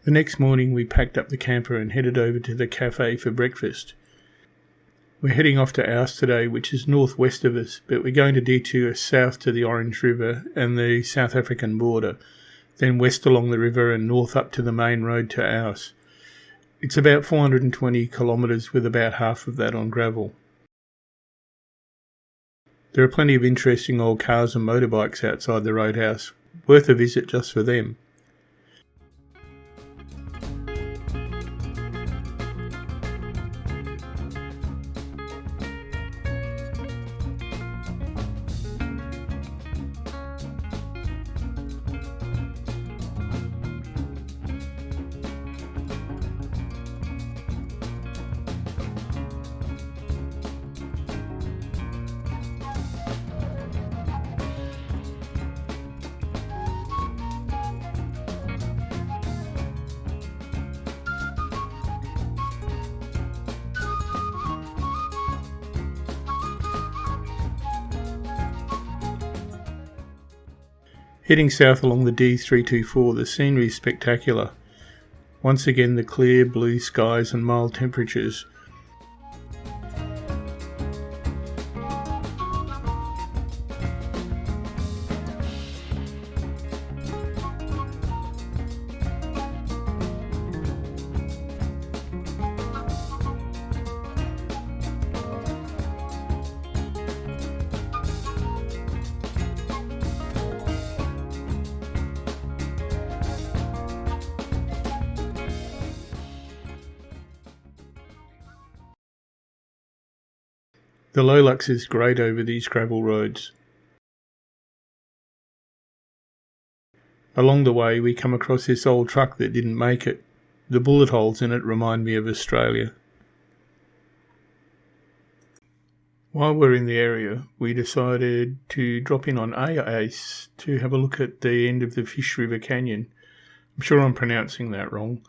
The next morning we packed up the camper and headed over to the cafe for breakfast. We're heading off to Aus today, which is northwest of us, but we're going to detour south to the Orange River and the South African border, then west along the river and north up to the main road to Aus. It's about 420 kilometres with about half of that on gravel. There are plenty of interesting old cars and motorbikes outside the Roadhouse, worth a visit just for them. Heading south along the D324, the scenery is spectacular. Once again, the clear blue skies and mild temperatures. The Lolux is great over these gravel roads. Along the way we come across this old truck that didn't make it. The bullet holes in it remind me of Australia. While we're in the area, we decided to drop in on Ace to have a look at the end of the Fish River Canyon. I'm sure I'm pronouncing that wrong.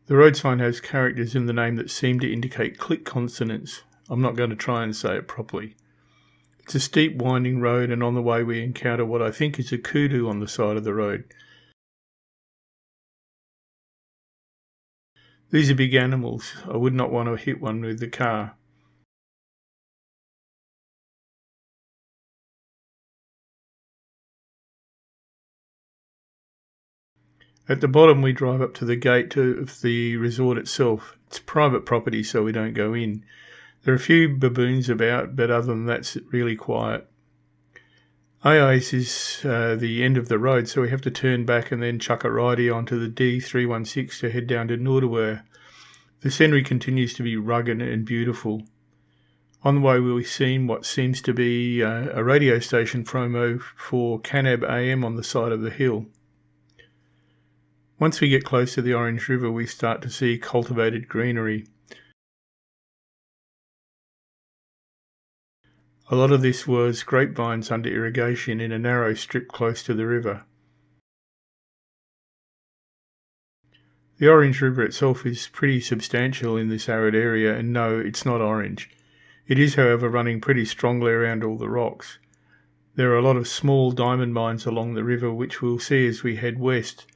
The road sign has characters in the name that seem to indicate click consonants. I'm not going to try and say it properly. It's a steep winding road, and on the way we encounter what I think is a kudu on the side of the road. These are big animals. I would not want to hit one with the car. At the bottom we drive up to the gate of the resort itself. It's private property, so we don't go in. There are a few baboons about, but other than that, it's really quiet. Ace is the end of the road, so we have to turn back and then chuck a righty onto the D316 to head down to Noordewar. The scenery continues to be rugged and beautiful. On the way we've seen what seems to be a radio station promo for Canab AM on the side of the hill. Once we get close to the Orange River, we start to see cultivated greenery. A lot of this was grapevines under irrigation in a narrow strip close to the river. The Orange River itself is pretty substantial in this arid area, and no, it's not orange. It is, however, running pretty strongly around all the rocks. There are a lot of small diamond mines along the river, which we'll see as we head west.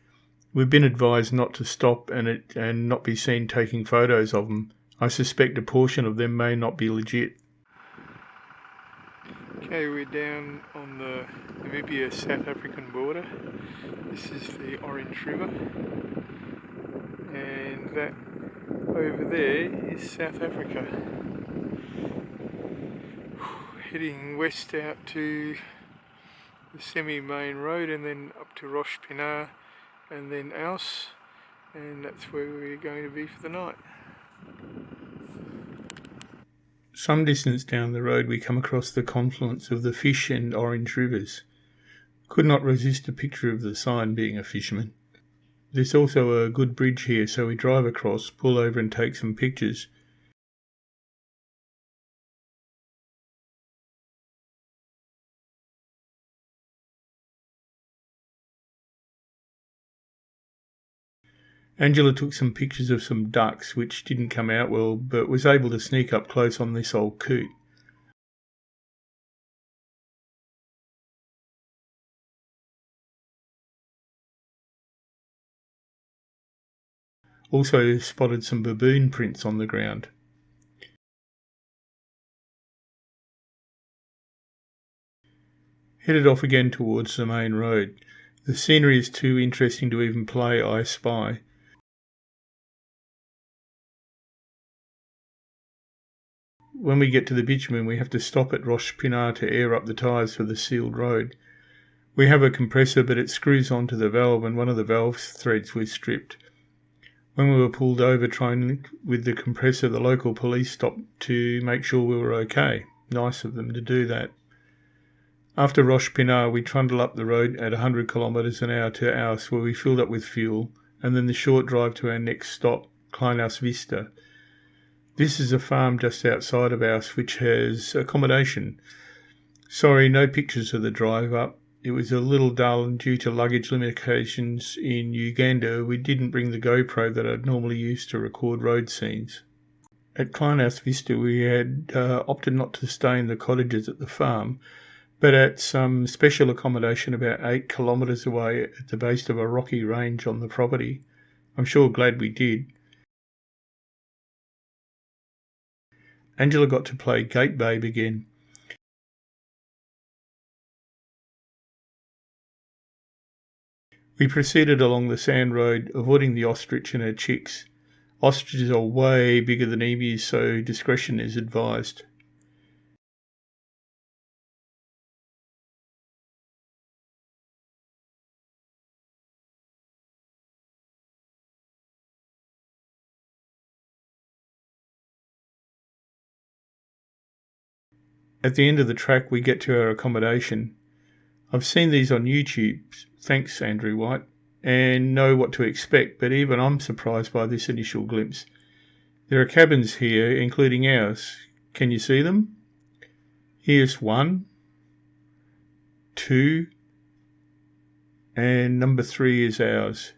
We've been advised not to stop and not be seen taking photos of them. I suspect a portion of them may not be legit. Okay, we're down on the Namibia-South African border. This is the Orange River, and that over there is South Africa. Heading west out to the semi-main road and then up to Roche Pinard and then Aus, and that's where we're going to be for the night. Some distance down the road we come across the confluence of the Fish and Orange rivers. Could not resist a picture of the sign, being a fisherman. There's also a good bridge here, so we drive across, pull over and take some pictures. Angela took some pictures of some ducks, which didn't come out well, but was able to sneak up close on this old coot. Also spotted some baboon prints on the ground. Headed off again towards the main road. The scenery is too interesting to even play I Spy. When we get to the bitumen, we have to stop at Roche Pinard to air up the tyres for the sealed road. We have a compressor, but it screws onto the valve and one of the valve threads was stripped. When we were pulled over trying with the compressor, the local police stopped to make sure we were okay. Nice of them to do that. After Roche Pinard, we trundle up the road at 100 kilometres an hour to Aus, where we filled up with fuel, and then the short drive to our next stop, Klein-Aus Vista. This is a farm just outside of Aus which has accommodation. Sorry, no pictures of the drive up. It was a little dull and due to luggage limitations in Uganda, we didn't bring the GoPro that I'd normally use to record road scenes. At Klein-Aus Vista, we had opted not to stay in the cottages at the farm, but at some special accommodation about 8 kilometres away at the base of a rocky range on the property. I'm sure glad we did. Angela got to play Gate Babe again. We proceeded along the sand road, avoiding the ostrich and her chicks. Ostriches are way bigger than emus, so discretion is advised. At the end of the track, we get to our accommodation. I've seen these on YouTube, thanks Andrew White, and know what to expect, but even I'm surprised by this initial glimpse. There are cabins here, including ours. Can you see them? Here's 1, 2, and number 3 is ours.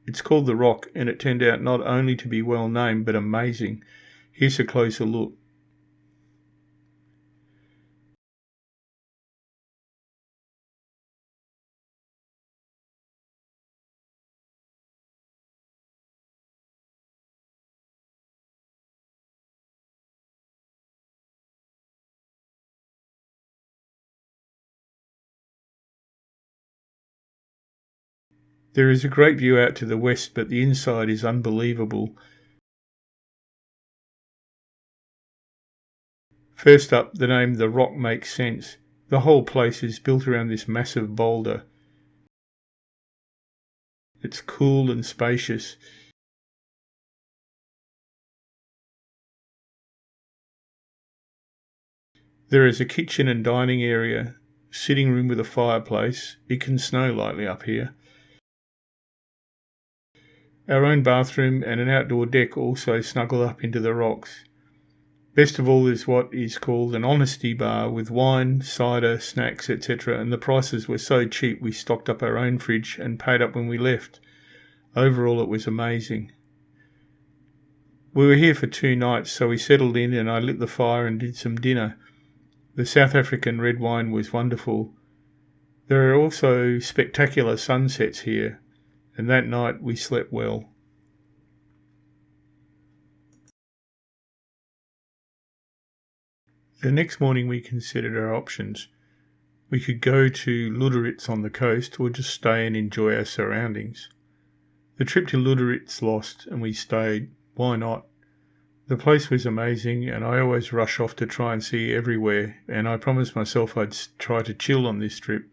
It's called The Rock, and it turned out not only to be well named, but amazing. Here's a closer look. There is a great view out to the west, but the inside is unbelievable. First up, the name The Rock makes sense. The whole place is built around this massive boulder. It's cool and spacious. There is a kitchen and dining area, sitting room with a fireplace. It can snow lightly up here. Our own bathroom and an outdoor deck also snuggle up into the rocks. Best of all is what is called an honesty bar with wine, cider, snacks, etc. And the prices were so cheap we stocked up our own fridge and paid up when we left. Overall it was amazing. We were here for 2 nights, so we settled in and I lit the fire and did some dinner. The South African red wine was wonderful. There are also spectacular sunsets here, and that night we slept well. The next morning we considered our options. We could go to Luderitz on the coast or just stay and enjoy our surroundings. The trip to Luderitz lost and we stayed. Why not? The place was amazing and I always rush off to try and see everywhere, and I promised myself I'd try to chill on this trip.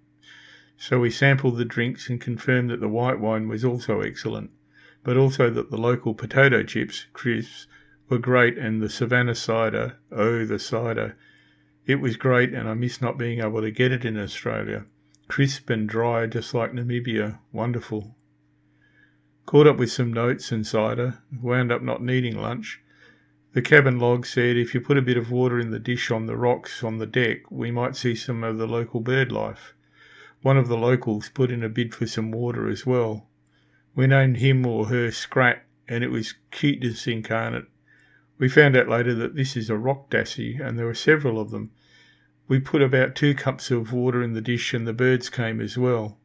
So we sampled the drinks and confirmed that the white wine was also excellent, but also that the local potato chips, crisps, were great, and the Savannah cider, oh the cider. It was great and I miss not being able to get it in Australia. Crisp and dry just like Namibia, wonderful. Caught up with some notes and cider, wound up not needing lunch. The cabin log said if you put a bit of water in the dish on the rocks on the deck, we might see some of the local bird life. One of the locals put in a bid for some water as well. We named him or her Scrat, and it was cuteness incarnate. We found out later that this is a rock dassie, and there were several of them. We put about 2 cups of water in the dish and the birds came as well.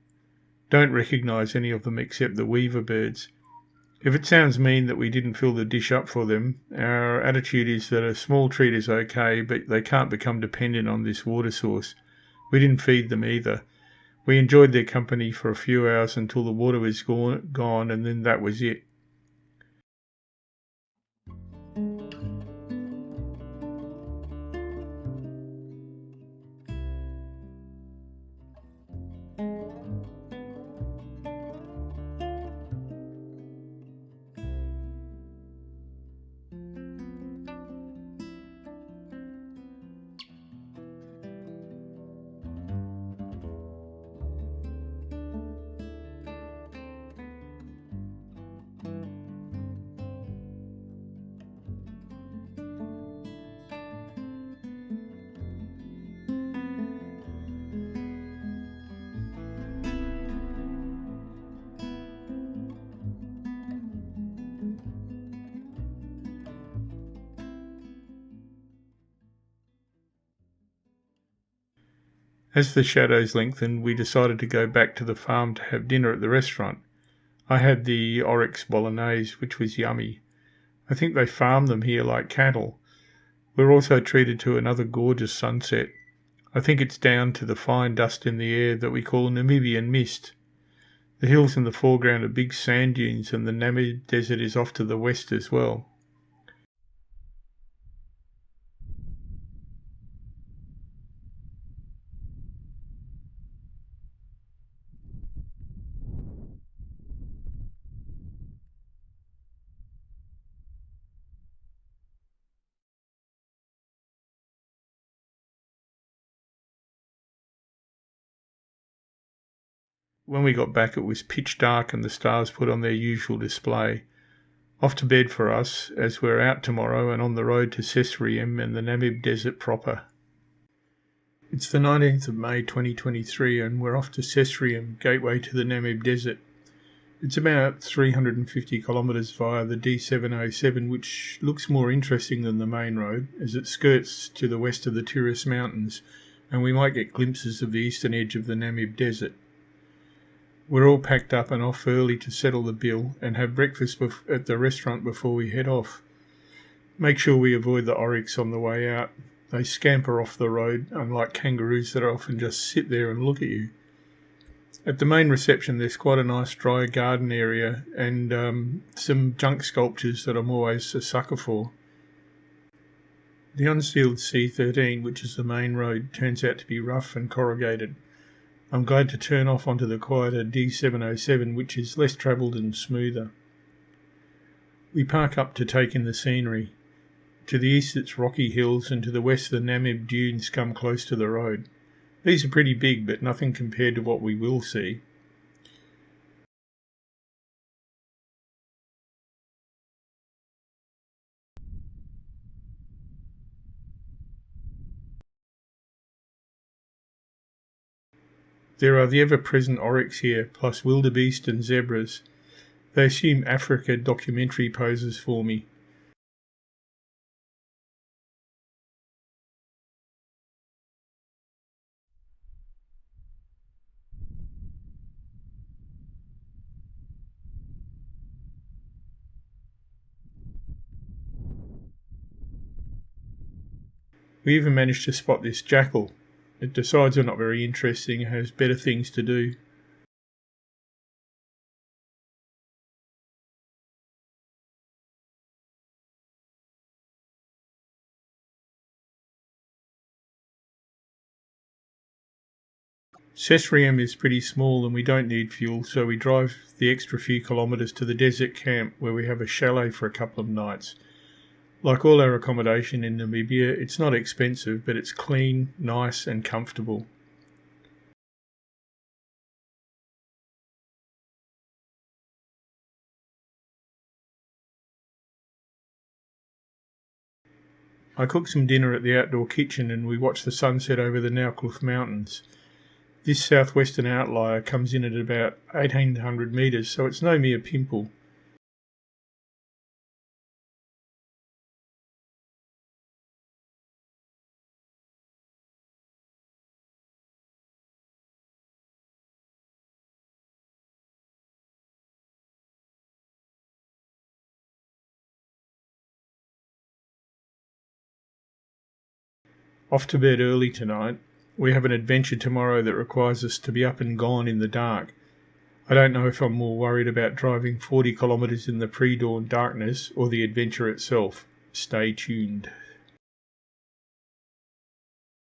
Don't recognise any of them except the weaver birds. If it sounds mean that we didn't fill the dish up for them, our attitude is that a small treat is okay, but they can't become dependent on this water source. We didn't feed them either. We enjoyed their company for a few hours until the water was gone, and then that was it. As the shadows lengthened, we decided to go back to the farm to have dinner at the restaurant. I had the oryx bolognese, which was yummy. I think they farm them here like cattle. We're also treated to another gorgeous sunset. I think it's down to the fine dust in the air that we call Namibian mist. The hills in the foreground are big sand dunes, and the Namib desert is off to the west as well. When we got back, it was pitch dark and the stars put on their usual display. Off to bed for us, as we're out tomorrow and on the road to Sesriem and the Namib desert proper. It's the 19th of May 2023 and we're off to Sesriem, gateway to the Namib desert. It's about 350 kilometres via the D707, which looks more interesting than the main road as it skirts to the west of the Tiris Mountains, and we might get glimpses of the eastern edge of the Namib desert. We're all packed up and off early to settle the bill and have breakfast at the restaurant before we head off. Make sure we avoid the oryx on the way out. They scamper off the road, unlike kangaroos that often just sit there and look at you. At the main reception, there's quite a nice dry garden area and some junk sculptures that I'm always a sucker for. The unsealed C13, which is the main road, turns out to be rough and corrugated. I'm glad to turn off onto the quieter D707, which is less travelled and smoother. We park up to take in the scenery. To the east it's rocky hills, and to the west the Namib dunes come close to the road. These are pretty big, but nothing compared to what we will see. There are the ever-present oryx here, plus wildebeest and zebras. They assume Africa documentary poses for me. We even managed to spot this jackal. It decides we're not very interesting and has better things to do. Sesriem is pretty small and we don't need fuel, so we drive the extra few kilometres to the desert camp where we have a chalet for a couple of nights. Like all our accommodation in Namibia, it's not expensive, but it's clean, nice and comfortable. I cooked some dinner at the outdoor kitchen and we watched the sunset over the Naukluft Mountains. This southwestern outlier comes in at about 1800 metres, so it's no mere pimple. Off to bed early tonight. We have an adventure tomorrow that requires us to be up and gone in the dark. I don't know if I'm more worried about driving 40 kilometres in the pre-dawn darkness or the adventure itself. Stay tuned.